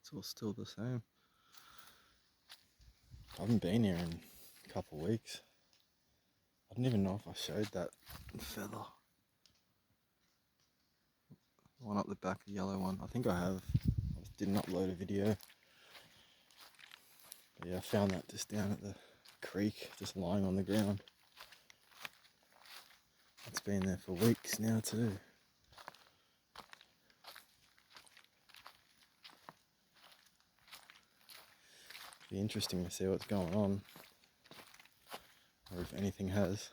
It's all still the same. I haven't been here in a couple of weeks. I didn't even know if I showed that feather. One up the back, the yellow one. I think I have. I just didn't upload a video. But yeah, I found that just down at the creek, just lying on the ground. It's been there for weeks now too. Be interesting to see what's going on, or if anything has.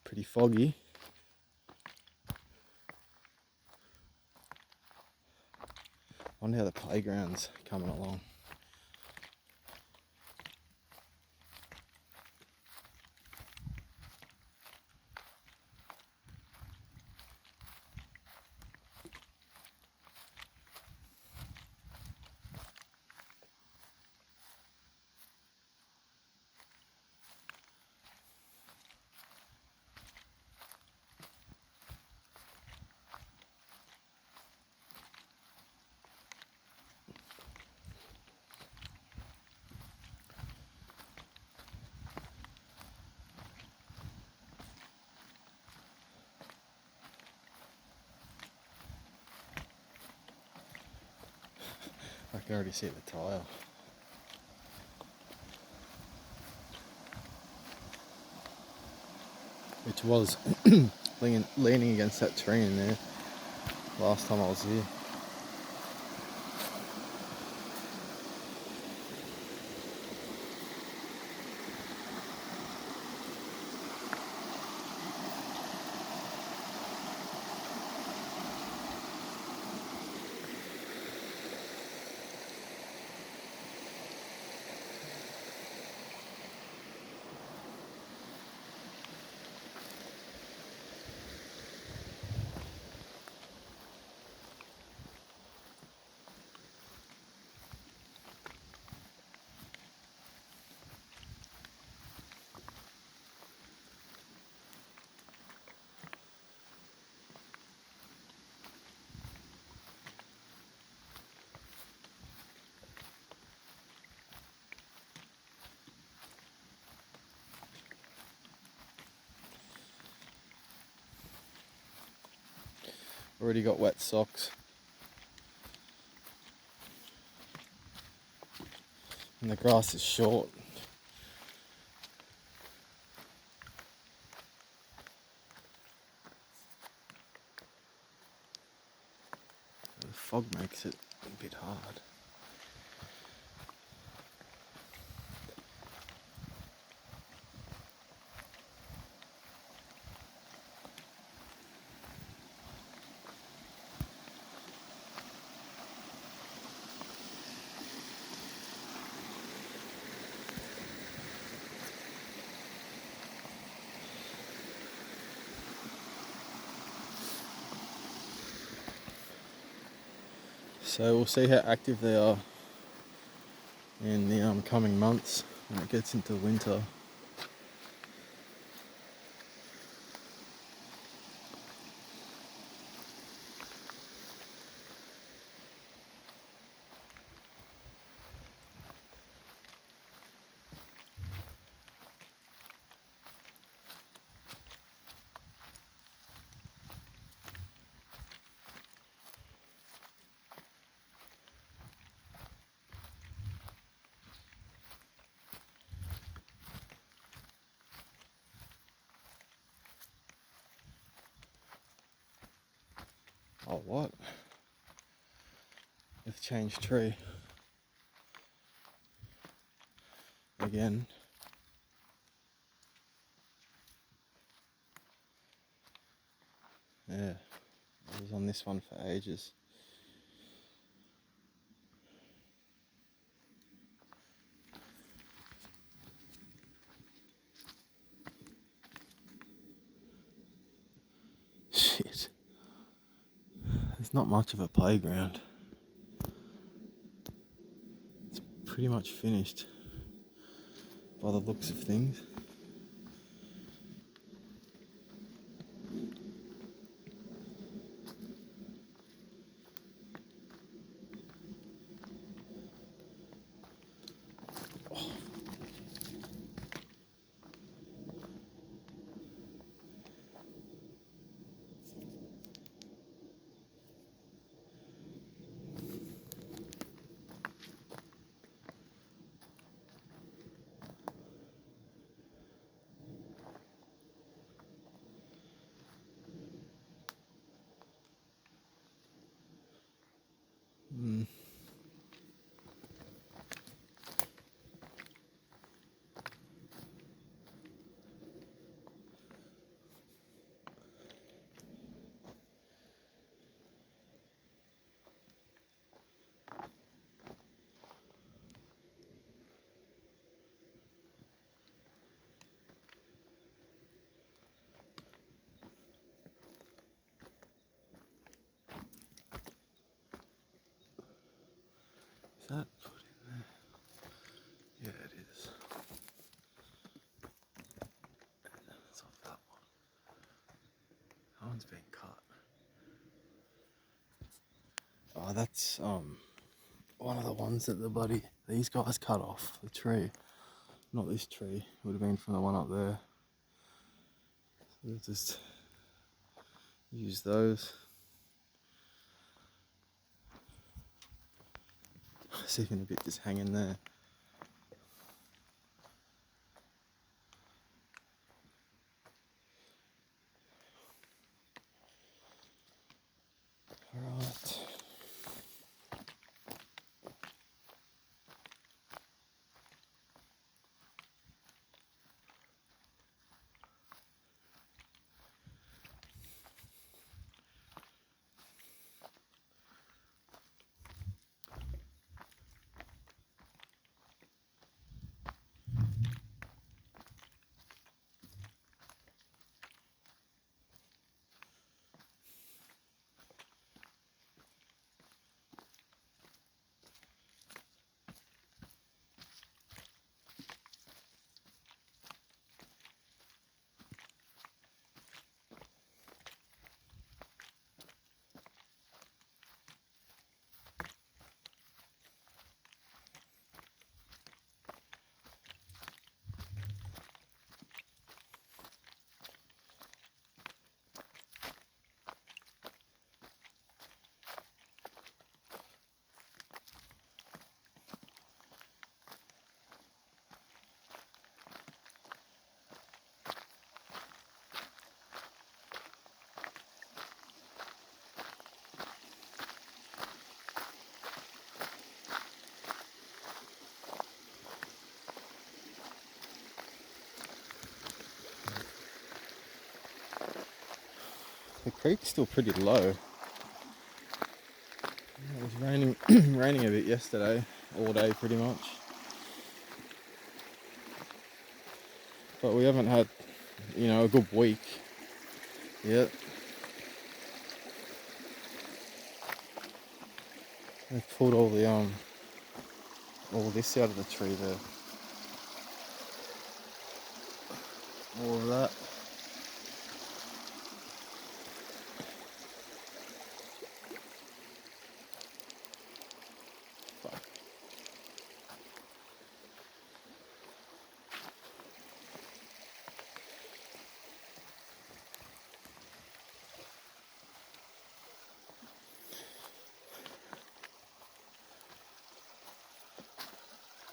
Pretty foggy. Wonder how the playground's coming along. I can already see the tyre. Which was leaning against that tree in there last time I was here. Already got wet socks. And the grass is short. The fog makes it a bit hard. So we'll see how active they are in the coming months when it gets into winter. Oh, what? Let's change tree. Again. Yeah, I was on this one for ages. Shit. There's not much of a playground. It's pretty much finished by the looks of things. Mm. Is that put in there? Yeah, it is. It's off that one. That one's been cut. Oh, that's one of the ones that these guys cut off the tree. Not this tree. It would have been from the one up there. So we'll just use those. See if a bit just hanging there. Alright. The creek's still pretty low. It was raining, raining a bit yesterday, all day pretty much. But we haven't had, a good week yet. They've pulled all this out of the tree there. All of that. Fuck.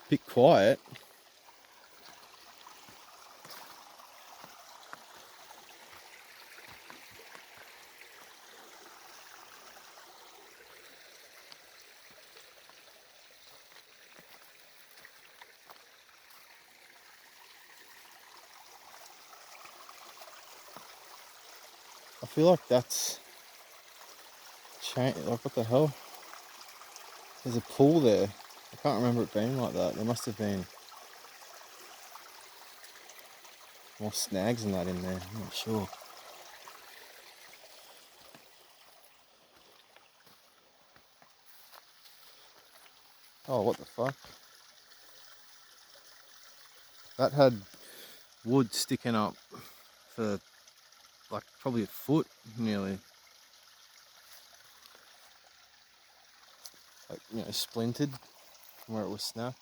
Bit quiet. I feel like that's changed. Like, what the hell? There's a pool there. I can't remember it being like that. There must have been more snags than that in there. I'm not sure. Oh, what the fuck? That had wood sticking up for like probably a foot nearly. Like, splintered from where it was snapped.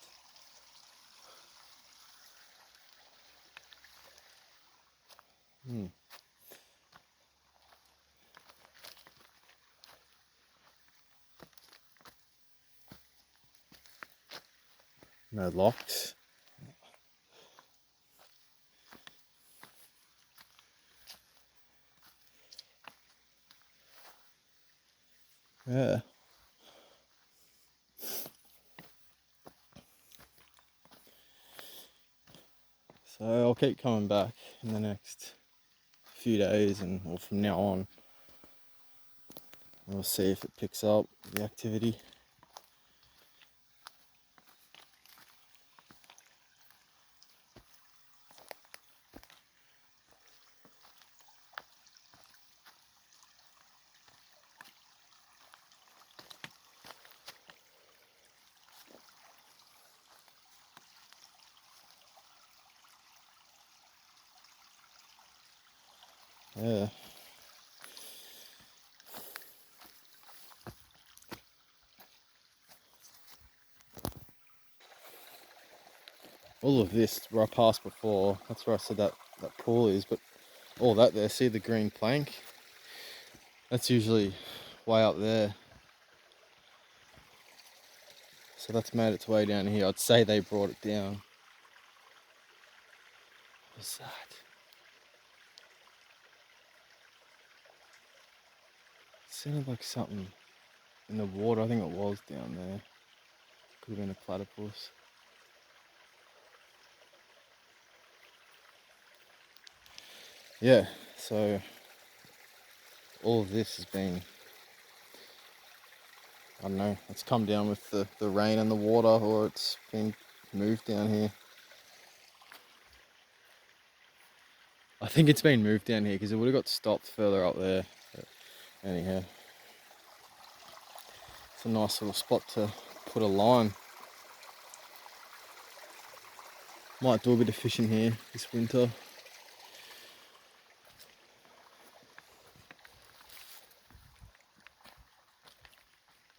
No locks. Yeah. So I'll keep coming back in the next few days, or from now on. We'll see if it picks up the activity. Yeah. All of this where I passed before, that's where I said that pool is, but all that there, see the green plank? That's usually way up there. So that's made its way down here. I'd say they brought it down. What's that? It sounded like something in the water. I think it was down there. Could have been a platypus. Yeah, so all of this has been, I don't know, it's come down with the rain and the water, or it's been moved down here. I think it's been moved down here because it would have got stopped further up there. But anyhow, it's a nice little spot to put a line. Might do a bit of fishing here this winter.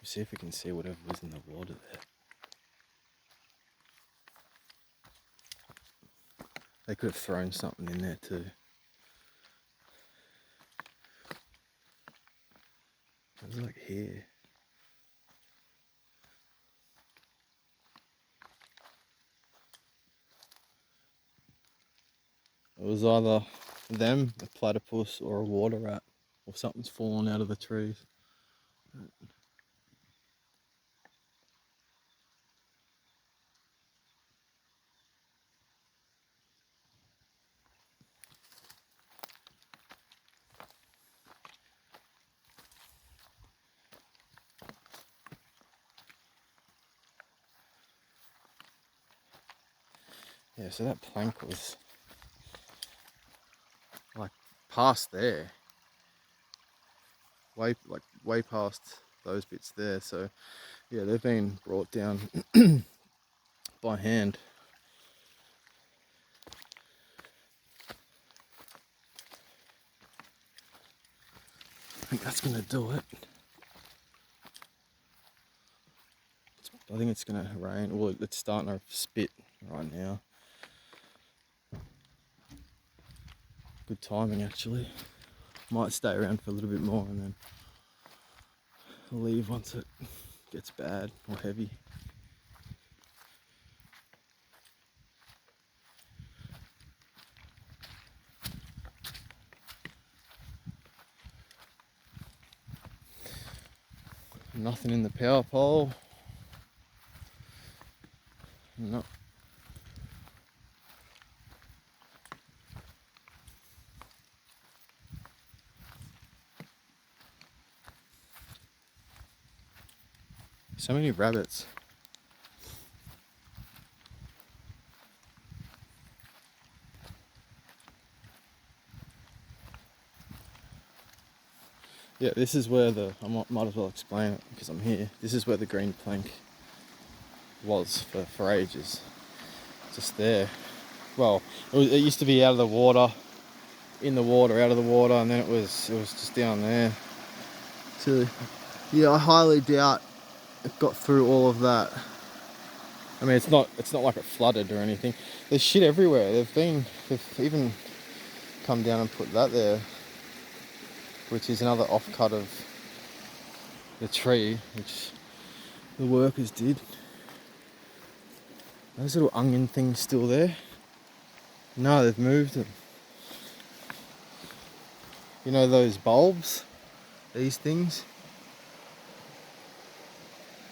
See if we can see whatever was in the water there. They could have thrown something in there too. It was like here. It was either them, a platypus, or a water rat, or something's fallen out of the trees. Yeah, so that plank was like past there, way past those bits there. So yeah, they've been brought down by hand. I think that's gonna do it. I think it's gonna rain. Well, it's starting to spit right now. Good timing actually. Might stay around for a little bit more and then leave once it gets bad or heavy. Nothing in the power pole. No. So many rabbits. Yeah, this is where I might as well explain it because I'm here. This is where the green plank was for ages. Just there. Well, it used to be out of the water, in the water, out of the water, and then it was just down there. So yeah, I highly doubt it got through all of that. I mean, it's not like it flooded or anything. There's shit everywhere. They've even come down and put that there, which is another offcut of the tree, which the workers did. Those little onion things still there? No, they've moved them. You know those bulbs? These things?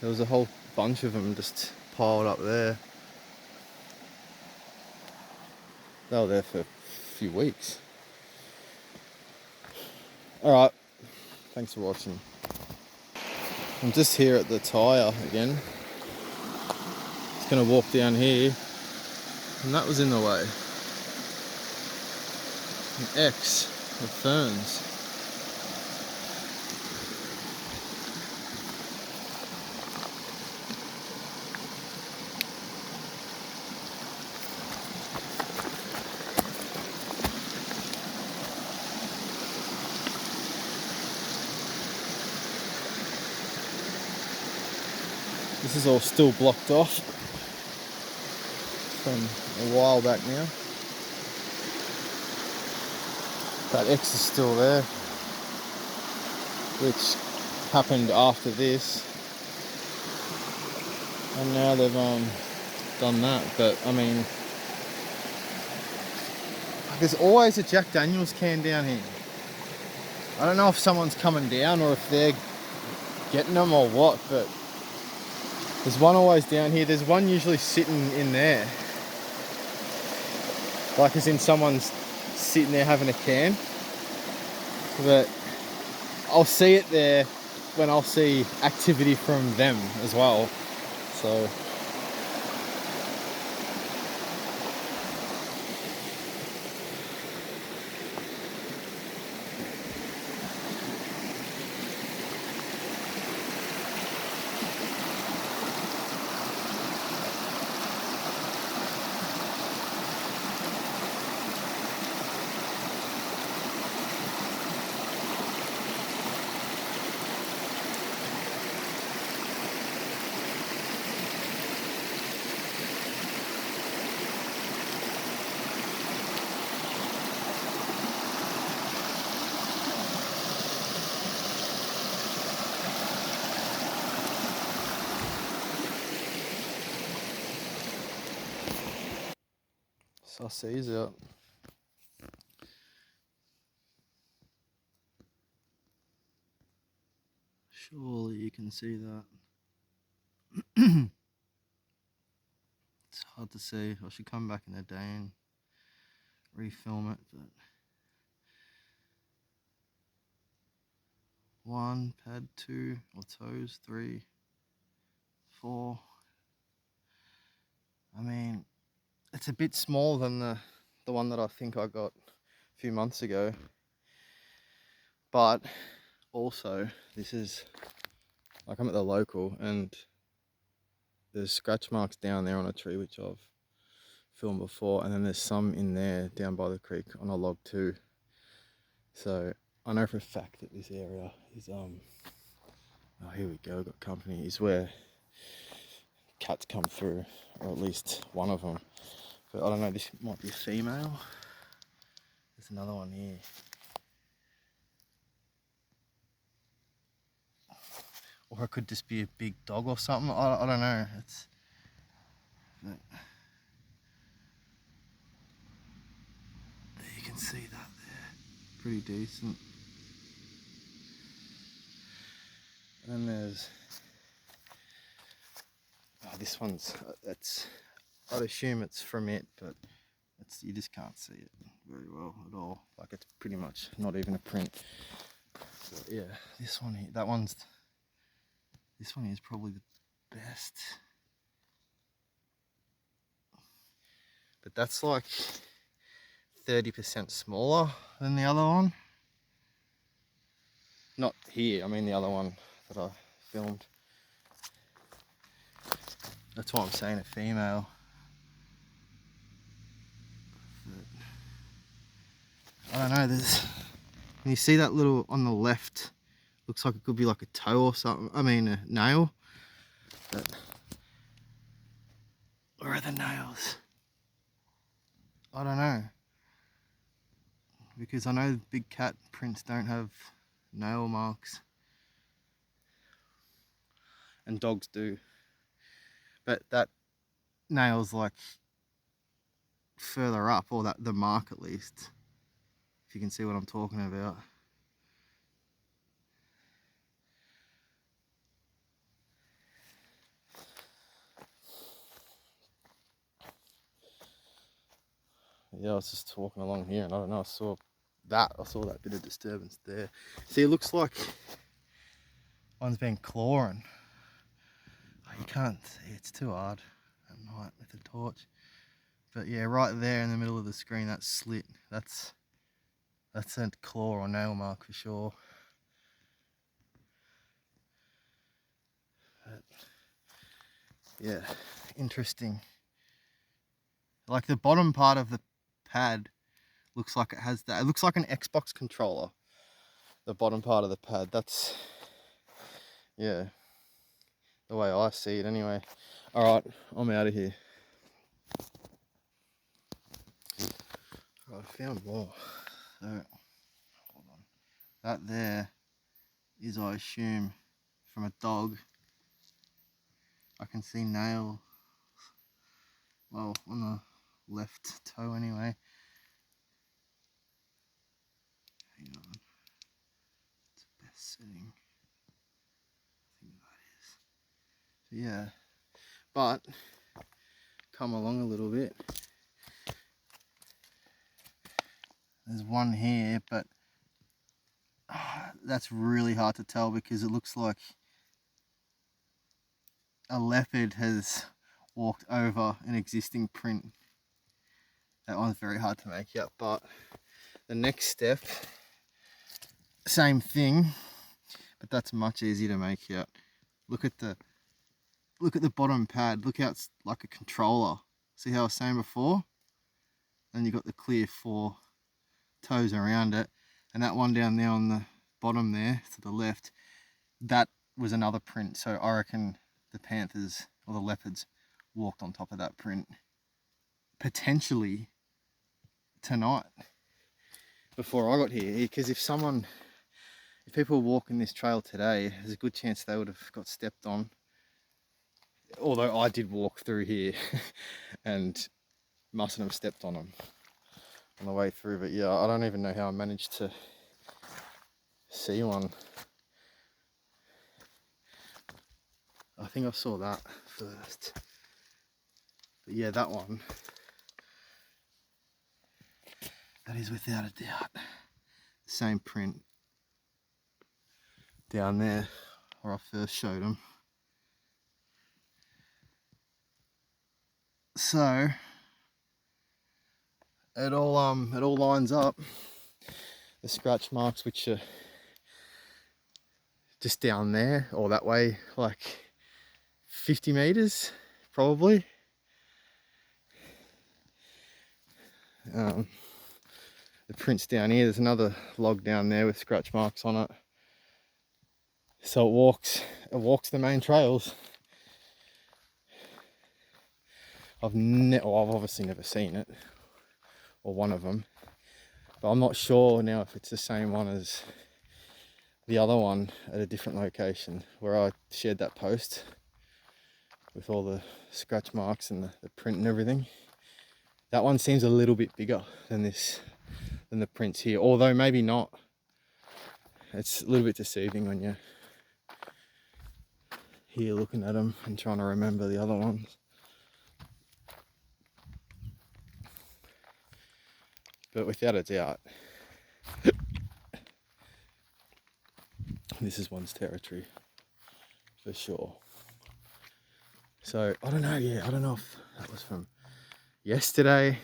There was a whole bunch of them just piled up there. They were there for a few weeks. Alright, thanks for watching. I'm just here at the tyre again. Just gonna walk down here, and that was in the way. An X of ferns. This is all still blocked off from a while back now. That X is still there, which happened after this, and now they've done that. But I mean, there's always a Jack Daniels can down here. I don't know if someone's coming down or if they're getting them or what, but there's one always down here. There's one usually sitting in there, like as in someone's sitting there having a can. But I'll see it there when I'll see activity from them as well. So saucies out. Surely you can see that. It's hard to see. I should come back in a day and refilm it, but 1 pad, 2 or toes, 3, 4. I mean, it's a bit smaller than the one that I think I got a few months ago, but also this is like, I'm at the local and there's scratch marks down there on a tree which I've filmed before, and then there's some in there down by the creek on a log too. So I know for a fact that this area is oh, here we go, got company, is where cats come through, or at least one of them. But I don't know, this might be a female. There's another one here. Or it could just be a big dog or something. I don't know. But you can see that there. Pretty decent. And then there's this one's. I'd assume it's from it, but you just can't see it very well at all. Like, it's pretty much not even a print. But yeah, this one here, this one is probably the best. But that's like 30% smaller than the other one. Not here, I mean the other one that I filmed. That's why I'm saying a female. But I don't know, can you see that little on the left? Looks like it could be like a toe or something. I mean a nail. But where are the nails? I don't know. Because I know big cat prints don't have nail marks. And dogs do. But that nail's like further up, or the mark at least. If you can see what I'm talking about. Yeah, I was just walking along here and I don't know, I saw that bit of disturbance there. See, it looks like one's been clawing. Oh, you can't see, it's too hard at night with the torch. But yeah, right there in the middle of the screen, that slit, that's a claw or nail mark for sure. But yeah, interesting. Like the bottom part of the pad looks like it has that. It looks like an Xbox controller. The bottom part of the pad. That's, yeah, the way I see it anyway. All right, I'm out of here. I found more. So, hold on. That there is, I assume, from a dog. I can see nail. Well, on the left toe anyway. Hang on. It's the best setting. I think that is. So yeah, but come along a little bit. There's one here, but that's really hard to tell because it looks like a leopard has walked over an existing print. That one's very hard to make out, but the next step, same thing, but that's much easier to make out. Look at the bottom pad. Look how it's like a controller. See how I was saying before? Then you got the clear 4 toes around it, and that one down there on the bottom there to the left, that was another print. So I reckon the panthers or the leopards walked on top of that print potentially tonight before I got here, because if people were walking this trail today, there's a good chance they would have got stepped on. Although I did walk through here and mustn't have stepped on them on the way through. But yeah, I don't even know how I managed to see one. I think I saw that first. But yeah, that one, that is without a doubt the same print down there where I first showed them. So it all lines up. The scratch marks, which are just down there or that way, like 50 meters probably. The prints down here, there's another log down there with scratch marks on it. So it walks the main trails. I've obviously never seen it, or one of them, but I'm not sure now if it's the same one as the other one at a different location where I shared that post with all the scratch marks and the print and everything. That one seems a little bit bigger than the prints here, although maybe not. It's a little bit deceiving when you're here looking at them and trying to remember the other ones. But without a doubt, this is one's territory for sure. So I don't know, I don't know if that was from yesterday,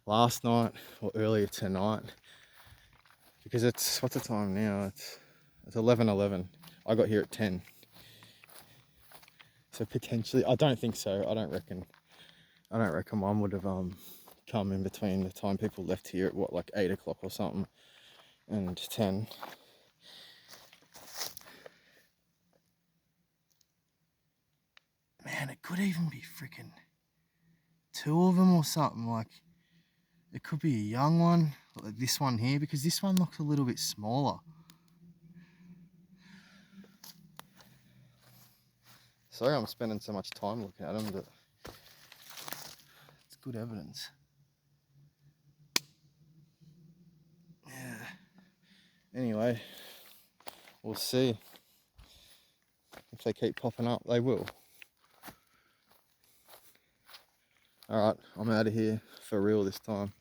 last night, or earlier tonight, because what's the time now? It's 11:11. I got here at 10. So potentially, I don't think so. I don't reckon one would have come in between the time people left here at like 8 o'clock or something and 10. Man, it could even be freaking 2 of them or something. Like it could be a young one, like this one here, because this one looks a little bit smaller. Sorry I'm spending so much time looking at them, but it's good evidence. Yeah. Anyway, we'll see. If they keep popping up, they will. Alright, I'm out of here for real this time.